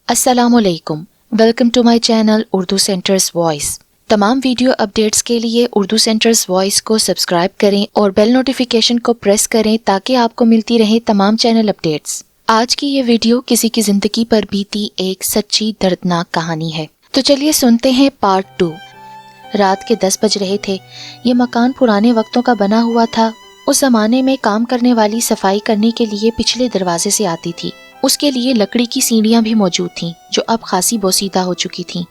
अस्सलामुअलैकुम, welcome to my channel Urdu Centres Voice. तमाम video updates के लिए उर्दू सेंटर्स वॉइस को सब्सक्राइब करें और बेल नोटिफिकेशन को प्रेस करें ताकि आपको मिलती रहे तमाम चैनल अपडेट्स। आज की ये वीडियो किसी की जिंदगी पर बीती एक सच्ची दर्दनाक कहानी है। तो चलिए सुनते हैं पार्ट 2। रात के 10 बज रहे थे। ये मकान पुराने वक्तों का बना हुआ था। उस जमाने में काम करने वाली सफाई करने के लिए पिछले दरवाजे से आती थी। उसके लिए लकड़ी की सीढ़ियां भी मौजूद थीं, जो अब खासी बोसीदा हो चुकी थीं।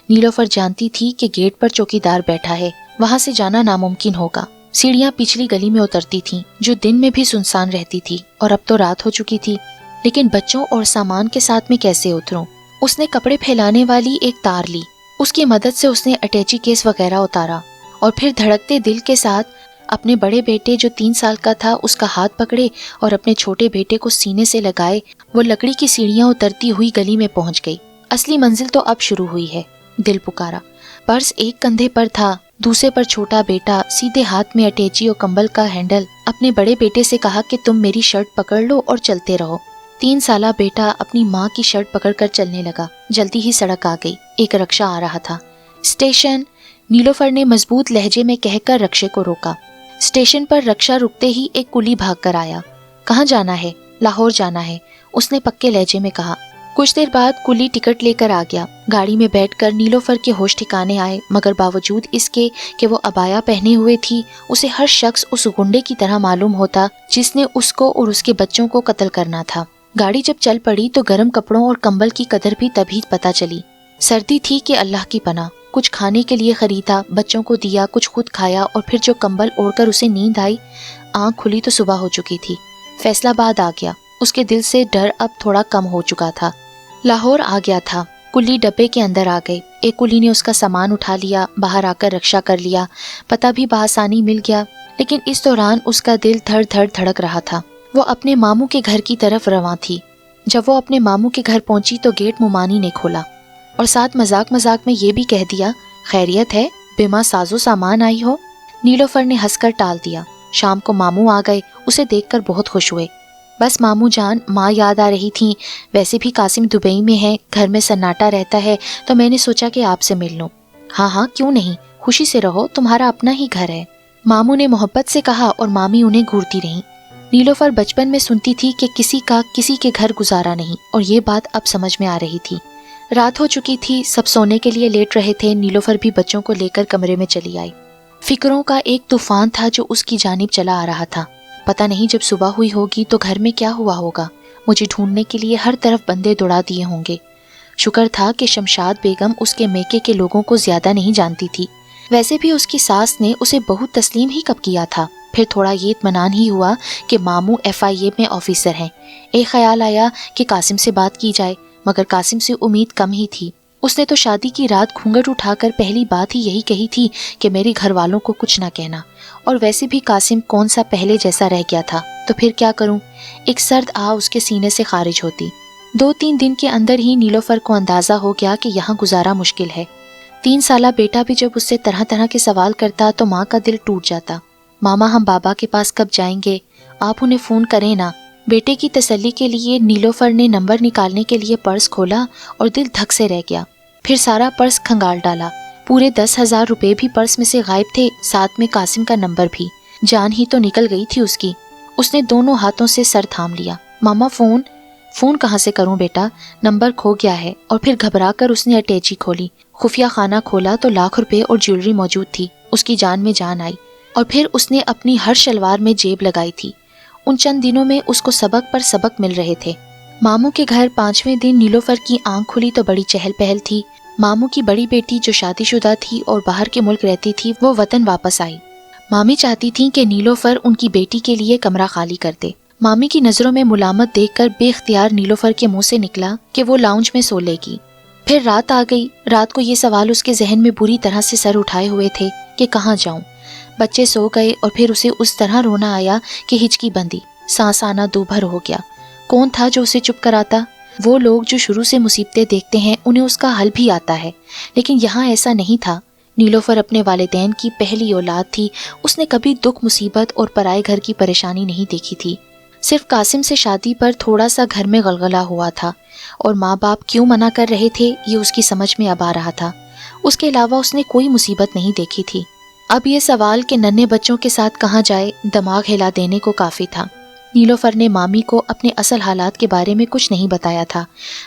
नीलोफर जानती थी कि गेट पर चौकीदार बैठा है, वहां से जाना नामुमकिन होगा। सीढ़ियां पिछली गली में उतरती थीं, जो दिन में भी सुनसान रहती थी, और अब तो रात हो चुकी थी। लेकिन बच्चों और सामान के साथ में कैसे उतरूं? उसने कपड़े फैलाने वाली एक तार ली। उसकी मदद से उसने अटैची केस वगैरह उतारा और फिर धड़कते दिल के साथ अपने बड़े बेटे जो 3 साल का था उसका हाथ पकड़े और अपने छोटे बेटे को सीने से लगाए वो लकड़ी की सीढ़ियां उतरती हुई गली में पहुंच गई। असली मंजिल तो अब शुरू हुई है। दिल पुकारा। पर्स एक कंधे पर था, दूसरे पर छोटा बेटा, सीधे हाथ में अटैची और कंबल का हैंडल। अपने बड़े बेटे से कहा कि तुम मेरी शर्ट पकड़ लो और चलते रहो। 3 साला बेटा अपनी माँ की शर्ट पकड़कर चलने लगा। जल्दी ही सड़क आ गई। एक रक्षा आ रहा था। स्टेशन, नीलोफर ने मजबूत लहजे में कहकर रक्षे को रोका। स्टेशन पर रक्षा रुकते ही एक कुली भाग कर आया। कहाँ जाना है? लाहौर जाना है, उसने पक्के लहजे में कहा। कुछ देर बाद कुली टिकट लेकर आ गया। गाड़ी में बैठकर नीलोफर के होश ठिकाने आए, मगर बावजूद इसके कि वो अबाया पहने हुए थी, उसे हर शख्स उस गुंडे की तरह मालूम होता जिसने उसको और उसके बच्चों को कत्ल करना था। गाड़ी जब चल पड़ी तो गर्म कपड़ों और कंबल की कदर भी तभी पता चली। सर्दी थी कि अल्लाह की पनाह। कुछ खाने के लिए खरीदा, बच्चों को दिया, कुछ खुद खाया और फिर जो कंबल ओढ़कर उसे नींद आई, आंख खुली तो सुबह हो चुकी थी। फैसलाबाद आ गया। उसके दिल से डर अब थोड़ा कम हो चुका था। लाहौर आ गया था। कुली डब्बे के अंदर आ गए। एक कुली ने उसका सामान उठा लिया, बाहर आकर रक्षा कर लिया। पता भी बआसानी मिल गया, लेकिन इस दौरान उसका दिल धड़ धड़ धड़क रहा था। वो अपने मामू के घर की तरफ रवां थी। जब वो अपने मामू के घर पहुंची तो गेट मुमानी ने खोला और साथ मजाक मजाक में ये भी कह दिया, खैरियत है, बिमा साजो सामान आई हो। नीलोफर ने हंसकर टाल दिया। शाम को मामू आ गए। उसे देखकर बहुत खुश हुए। बस मामू जान, माँ याद आ रही थी। वैसे भी कासिम दुबई में है, घर में सन्नाटा रहता है, तो मैंने सोचा कि आपसे मिल लूं। हाँ हाँ, क्यों नहीं, खुशी से रहो, तुम्हारा अपना ही घर है, मामू ने मोहब्बत से कहा और मामी उन्हें घूरती रही। नीलोफर बचपन में सुनती थी कि किसी का किसी के घर गुजारा नहीं, और ये बात अब समझ में आ रही थी। रात हो चुकी थी, सब सोने के लिए लेट रहे थे। नीलोफर भी बच्चों को लेकर कमरे में चली आई। फिक्रों का एक तूफान था जो उसकी जानिब चला आ रहा था। पता नहीं जब सुबह हुई होगी तो घर में क्या हुआ होगा। मुझे ढूंढने के लिए हर तरफ बंदे दौड़ा दिए होंगे। शुक्र था कि शमशाद बेगम उसके मेके के लोगों को ज्यादा नहीं जानती थी। वैसे भी उसकी सास ने उसे बहुत तस्लीम ही कब किया था। फिर थोड़ा ये इत्मीनान ही हुआ कि मामू FIA में ऑफिसर हैं। एक ख्याल आया कि कासिम से बात की जाए, मगर कासिम से उम्मीद कम ही थी। उसने तो शादी की रात घूंघट उठाकर पहली बात ही यही कही थी कि मेरे घर वालों को कुछ ना कहना। और वैसे भी कासिम कौन सा पहले जैसा रह गया था, तो फिर क्या करूं? एक सर्द आ उसके सीने से खारिज होती। 2-3 दिन के अंदर ही नीलोफर को अंदाजा हो गया कि यहाँ गुजारा मुश्किल है। 3 साला बेटा भी जब उससे तरह तरह के सवाल करता तो माँ का दिल टूट जाता। मामा, हम बाबा के पास कब जाएंगे? आप उन्हें फोन करें ना। बेटे की तसल्ली के लिए नीलोफर ने नंबर निकालने के लिए पर्स खोला और दिल धक से रह गया। फिर सारा पर्स खंगाल डाला। पूरे 10,000 रुपए भी पर्स में से गायब थे, साथ में कासिम का नंबर भी। जान ही तो निकल गई थी उसकी। उसने दोनों हाथों से सर थाम लिया। मामा, फोन कहाँ से करूं बेटा, नंबर खो गया है। और फिर घबरा कर उसने अटैची खोली। खुफिया खाना खोला तो लाख रुपए और ज्वेलरी मौजूद थी। उसकी जान में जान आई। और फिर उसने अपनी हर शलवार में जेब लगाई थी। उन चंद दिनों में उसको सबक पर सबक मिल रहे थे। मामू के घर 5वें दिन नीलोफर की आंख खुली तो बड़ी चहल पहल थी। मामू की बड़ी बेटी जो शादीशुदा थी और बाहर के मुल्क रहती थी, वो वतन वापस आई। मामी चाहती थी कि नीलोफर उनकी बेटी के लिए कमरा खाली कर दे। मामी की नजरों में मुलामत देखकर बेख्तियार नीलोफर के मुंह से निकला कि वो लाउंज में सो लेगी। फिर रात आ गई। रात को ये सवाल उसके जहन में बुरी तरह से सर उठाए हुए थे कि कहाँ जाऊं। बच्चे सो गए और फिर उसे उस तरह रोना आया कि हिचकी बंदी, सांस आना दूभर हो गया। कौन था जो उसे चुप कराता? वो लोग जो शुरू से मुसीबतें देखते हैं, उन्हें उसका हल भी आता है, लेकिन यहाँ ऐसा नहीं था। नीलोफर अपने वालिदैन की पहली औलाद थी। उसने कभी दुख, मुसीबत और पराए घर की परेशानी नहीं देखी थी। सिर्फ कासिम से शादी पर थोड़ा सा घर में गलगला हुआ था और माँ बाप क्यों मना कर रहे थे ये उसकी समझ में अब आ रहा था। उसके अलावा उसने कोई मुसीबत नहीं देखी थी। अब ये सवाल कि नन्हे बच्चों के साथ कहाँ जाए दिमाग हिला देने को काफ़ी था। नीलोफर ने मामी को अपने असल हालात के बारे में कुछ नहीं बताया था,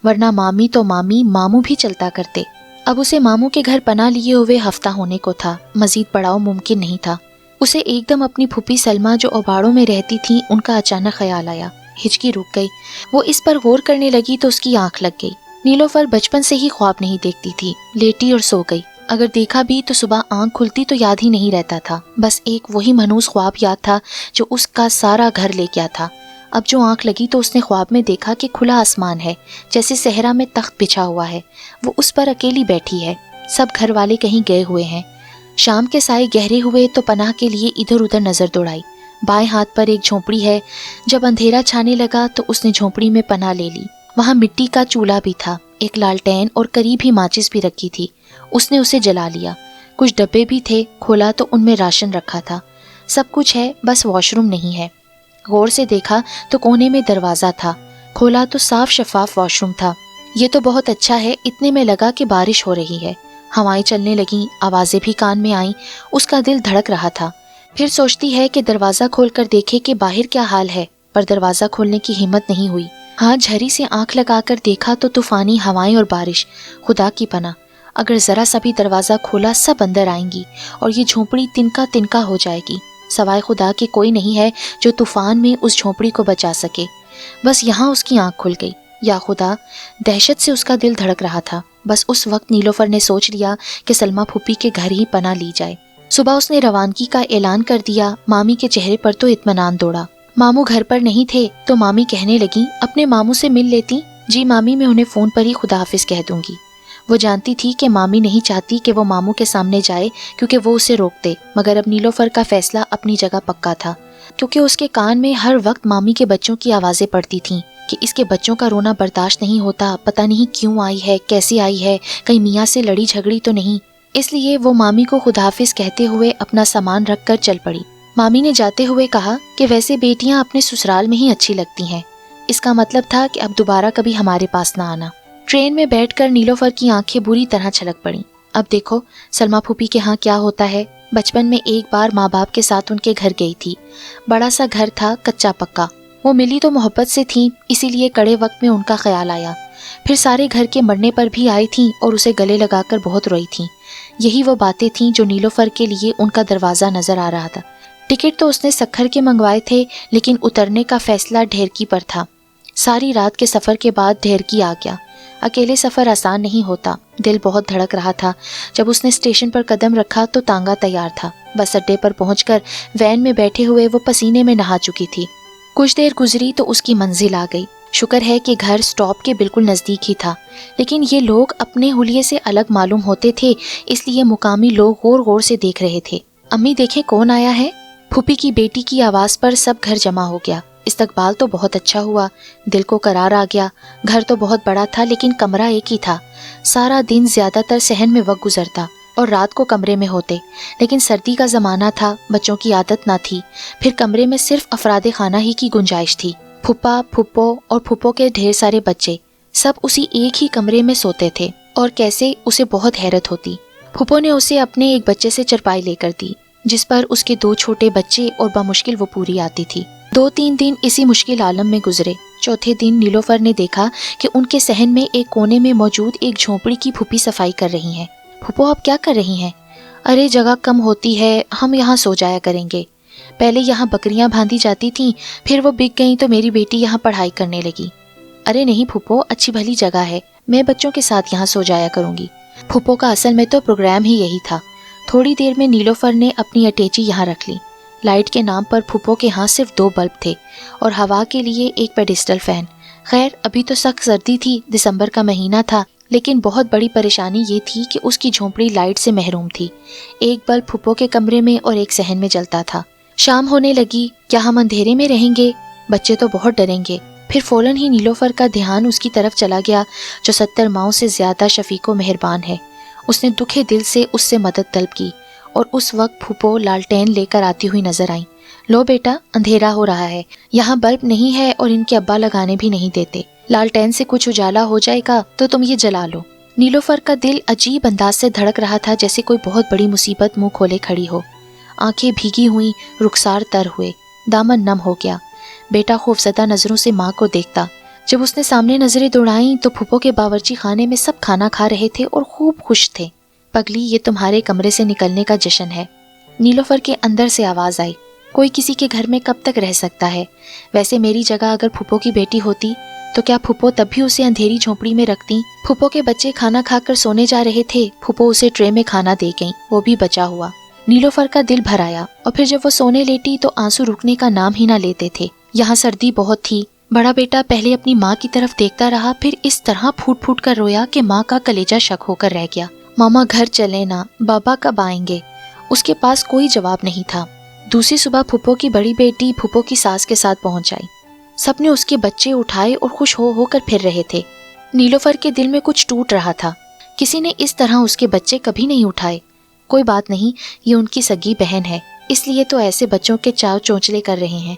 वरना मामी तो मामी मामू भी चलता करते। अब उसे मामू के घर पनाह लिए हुए हफ्ता होने को था, मजीद पड़ाव मुमकिन नहीं था। उसे एकदम अपनी फूफी सलमा जो ओबाड़ों में रहती थी उनका अचानक ख्याल आया। हिचकी रुक गई। वो इस पर गौर करने लगी तो उसकी आंख लग गई। नीलोफर बचपन से ही ख्वाब नहीं देखती थी, लेटी और सो गई। अगर देखा भी तो सुबह आंख खुलती तो याद ही नहीं रहता था, बस एक वही मनहूस ख्वाब याद था जो उसका सारा घर ले गया था। अब जो आंख लगी तो उसने ख्वाब में देखा कि खुला आसमान है, जैसे सहरा में तख्त बिछा हुआ है, वो उस पर अकेली बैठी है, सब घर वाले कहीं गए हुए हैं। शाम के साए गहरे हुए तो पनाह के लिए इधर उधर नजर दौड़ाई। बाएं हाथ पर एक झोंपड़ी है। जब अंधेरा छाने लगा तो उसने झोंपड़ी में पनाह ले ली। वहां मिट्टी का चूल्हा भी था, एक लालटेन और करीब ही माचिस भी रखी थी। उसने उसे जला लिया। कुछ डब्बे भी थे, खोला तो उनमें राशन रखा था। सब कुछ है, बस वॉशरूम नहीं है। गौर से देखा तो कोने में दरवाजा था, खोला तो साफ शफाफ वॉशरूम था। ये तो बहुत अच्छा है। इतने में लगा कि बारिश हो रही है। हवाएं चलने लगीं, आवाजें भी कान में आईं। उसका दिल धड़क रहा था। फिर सोचती है कि दरवाजा खोलकर देखे कि बाहर क्या हाल है, पर दरवाजा खोलने की हिम्मत नहीं हुई। हाँ, झरी से आंख लगाकर देखा तो तूफानी हवाएं और बारिश। खुदा की पनाह, अगर जरा सा भी दरवाजा खोला सब अंदर आएंगी और ये झोंपड़ी तिनका तिनका हो जाएगी। सवाए खुदा के कोई नहीं है जो तूफान में उस झोंपड़ी को बचा सके। बस यहाँ उसकी आंख खुल गई। या खुदा, दहशत से उसका दिल धड़क रहा था। बस उस वक्त नीलोफर ने सोच लिया कि सलमा फूफी के घर ही पनाह ली जाए। सुबह उसने रवानगी का ऐलान कर दिया। मामी के चेहरे पर तो इत्मीनान दौड़ा। मामू घर पर नहीं थे तो मामी कहने लगी, अपने मामू से मिल लेती। जी मामी, मैं उन्हें फोन पर ही खुदा हाफिज कह दूंगी। वो जानती थी कि मामी नहीं चाहती कि वो मामू के सामने जाए क्योंकि वो उसे रोकते, मगर अब नीलोफर का फैसला अपनी जगह पक्का था, क्योंकि उसके कान में हर वक्त मामी के बच्चों की आवाजें पड़ती थीं कि इसके बच्चों का रोना बर्दाश्त नहीं होता, पता नहीं क्यों आई है, कैसे आई है, कहीं मियाँ से लड़ी झगड़ी तो नहीं। इसलिए वो मामी को खुदाफिज कहते हुए अपना सामान रख कर चल पड़ी। मामी ने जाते हुए कहा कि वैसे बेटियां अपने ससुराल में ही अच्छी लगती हैं। इसका मतलब था कि अब दोबारा कभी हमारे पास ना आना। ट्रेन में बैठकर नीलोफर की आंखें बुरी तरह छलक पड़ी। अब देखो सलमा फूफी के यहाँ क्या होता है। बचपन में एक बार माँ बाप के साथ उनके घर गई थी। बड़ा सा घर था, कच्चा पक्का। वो मिली तो मोहब्बत से थी, इसीलिए कड़े वक्त में उनका ख्याल आया। फिर सारे घर के मरने पर भी आई थीं और उसे गले लगाकर बहुत रोई थीं। यही वो बातें थीं जो नीलोफर के लिए उनका दरवाज़ा नजर आ रहा था। टिकट तो उसने सखर के मंगवाए थे, लेकिन उतरने का फैसला ढेरकी पर था। सारी रात के सफ़र के बाद ढेरकी आ गया। अकेले सफ़र आसान नहीं होता। दिल बहुत धड़क रहा था। जब उसने स्टेशन पर कदम रखा तो तांगा तैयार था। बस अड्डे पर पहुंचकर वैन में बैठे हुए वो पसीने में नहा चुकी थी। कुछ देर गुजरी तो उसकी मंजिल आ गई। शुक्र है कि घर स्टॉप के बिल्कुल नज़दीक ही था, लेकिन ये लोग अपने हुलिये से अलग मालूम होते थे, इसलिए मुकामी लोग गौर गौर से देख रहे थे। अम्मी देखें कौन आया है। फूफी की बेटी की आवाज़ पर सब घर जमा हो गया। इस्तकबाल तो बहुत अच्छा हुआ। दिल को करार आ गया। घर तो बहुत बड़ा था, लेकिन कमरा एक ही था। सारा दिन ज़्यादातर सहन में वक्त गुजरता और रात को कमरे में होते, लेकिन सर्दी का ज़माना था, बच्चों की आदत ना थी। फिर कमरे में सिर्फ अफराद खाना ही की गुंजाइश थी। फूफा, फूफो और फूफो के ढेर सारे बच्चे सब उसी एक ही कमरे में सोते थे। और कैसे, उसे बहुत हैरत होती। फूफो ने उसे अपने एक बच्चे से चरपाई लेकर दी, जिस पर उसके 2 छोटे बच्चे और बामुश्किल वो पूरी आती थी। 2-3 दिन इसी मुश्किल आलम में गुजरे। चौथे दिन नीलोफर ने देखा कि उनके सहन में एक कोने में मौजूद एक झोंपड़ी की फूफी सफाई कर रही हैं। फूफो आप क्या कर रही हैं? अरे जगह कम होती है, हम यहाँ सो जाया करेंगे। पहले यहाँ बकरियाँ बांधी जाती थीं, फिर वो बिक गईं तो मेरी बेटी यहाँ पढ़ाई करने लगी। अरे नहीं फूफो, अच्छी भली जगह है, मैं बच्चों के साथ यहाँ सो जाया करूँगी। फूफो का असल में तो प्रोग्राम ही यही था। थोड़ी देर में नीलोफर ने अपनी अटैची यहाँ रख ली। लाइट के नाम पर फूफो के यहाँ सिर्फ 2 बल्ब थे और हवा के लिए एक पेडिस्टल फैन। खैर अभी तो सख्त सर्दी थी, दिसंबर का महीना था, लेकिन बहुत बड़ी परेशानी ये थी कि उसकी झोंपड़ी लाइट से महरूम थी। एक बल्ब फूफो के कमरे में और एक सहन में जलता था। शाम होने लगी। क्या हम अंधेरे में रहेंगे? बच्चे तो बहुत डरेंगे। फिर फौरन ही नीलोफर का ध्यान उसकी तरफ चला गया, जो 70 माओं से ज्यादा शफीक व मेहरबान है। उसने दुखे दिल से उससे मदद तलब की और उस वक्त फूफो लालटेन लेकर आती हुई नजर आई। लो बेटा, अंधेरा हो रहा है, यहाँ बल्ब नहीं है और इनके अब्बा लगाने भी नहीं देते। लालटेन से कुछ उजाला हो जाएगा तो तुम ये जला लो। नीलोफर का दिल अजीब अंदाज से धड़क रहा था, जैसे कोई बहुत बड़ी मुसीबत मुंह खोले खड़ी हो। आंखें भीगी हुई, रुखसार तर हुए, दामन नम हो गया। बेटा खौफजदा नजरों से माँ को देखता। जब उसने सामने नजरें दौड़ाई तो फूफो के बावर्ची खाने में सब खाना खा रहे थे और खूब खुश थे। पगली, ये तुम्हारे कमरे से निकलने का जश्न है। नीलोफर के अंदर से आवाज आई। कोई किसी के घर में कब तक रह सकता है? वैसे मेरी जगह अगर फूफो की बेटी होती तो क्या फूफो तब भी उसे अंधेरी झोंपड़ी में रखती? फूफो के बच्चे खाना खाकर सोने जा रहे थे, फूफो उसे ट्रे में खाना दे गईं, वो भी बचा हुआ। नीलोफर का दिल भर आया और फिर जब वो सोने लेटी तो आंसू रुकने का नाम ही ना लेते थे। यहाँ सर्दी बहुत थी। बड़ा बेटा पहले अपनी माँ की तरफ देखता रहा, फिर इस तरह फूट फूट कर रोया कि माँ का कलेजा शक होकर रह गया। मामा घर चले ना, बाबा कब आएंगे? उसके पास कोई जवाब नहीं था। दूसरी सुबह फूफो की बड़ी बेटी फूफो की सास के साथ पहुंच आई। सबने उसके बच्चे उठाए और खुश हो होकर फिर रहे थे। नीलोफर के दिल में कुछ टूट रहा था। किसी ने इस तरह उसके बच्चे कभी नहीं उठाए। कोई बात नहीं, ये उनकी सगी बहन है, इसलिए तो ऐसे बच्चों के चाव चोंचले कर रहे हैं।